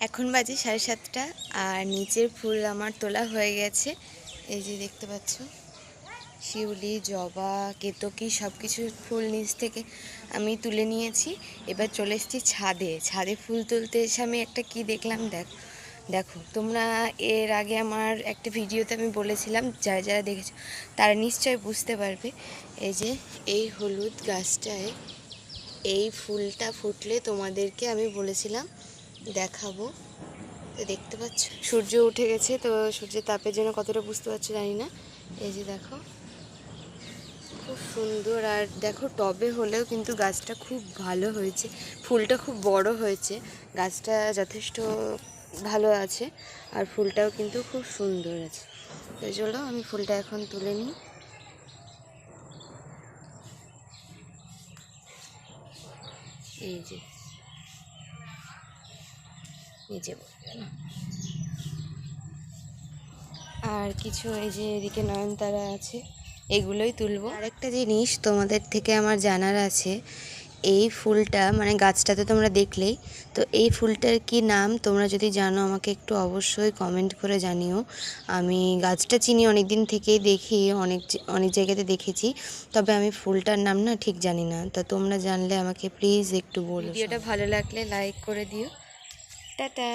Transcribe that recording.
এখন বাজে 7:30 আর নিচের ফুল আমার তোলা হয়ে গেছে। এই যে দেখতে পাচ্ছ, শিউলি, জবা, কেতকী সব কিছু ফুল নিচ থেকে আমি তুলে নিয়েছি। এবার চলে এসেছি ছাদে। ছাদে ফুল তুলতে এসে আমি একটা কি দেখলাম, দেখো তোমরা। এর আগে আমার একটা ভিডিওতে আমি বলেছিলাম, যারা যারা দেখেছো তারা নিশ্চয়ই বুঝতে পারবে। এই যে এই হলুদ গাছটায় এই ফুলটা ফুটলে তোমাদেরকে আমি বলেছিলাম দেখাবো। তো দেখতে পাচ্ছ সূর্য উঠে গেছে, তো সূর্যের তাপের জন্য কতটা বুঝতে পারছো জানি না। এই যে দেখো খুব সুন্দর। আর দেখো টবে হলেও কিন্তু গাছটা খুব ভালো হয়েছে, ফুলটা খুব বড় হয়েছে, গাছটা যথেষ্ট ভালো আছে আর ফুলটাও কিন্তু খুব সুন্দর আছে। এই জন্য আমি ফুলটা এখন তুলে নিই। এই যে নিচে পড়বে না। আর কিছু এই যে এদিকে নয়নতারা আছে, এগুলোই তুলবো। আরেকটা জিনিস তোমাদের থেকে আমার জানার আছে, এই ফুলটা মানে গাছটা তো তোমরা দেখলেই, তো এই ফুলটার কি নাম তোমরা যদি জানো আমাকে একটু অবশ্যই কমেন্ট করে জানিও। আমি গাছটা চিনি, অনেক দিন থেকেই দেখি, অনেক জায়গাতে দেখেছি, তবে আমি ফুলটার নাম না ঠিক জানি না। তো তোমরা জানলে আমাকে প্লিজ একটু বলো। ভিডিওটা ভালো লাগলে লাইক করে দিও। টাটা।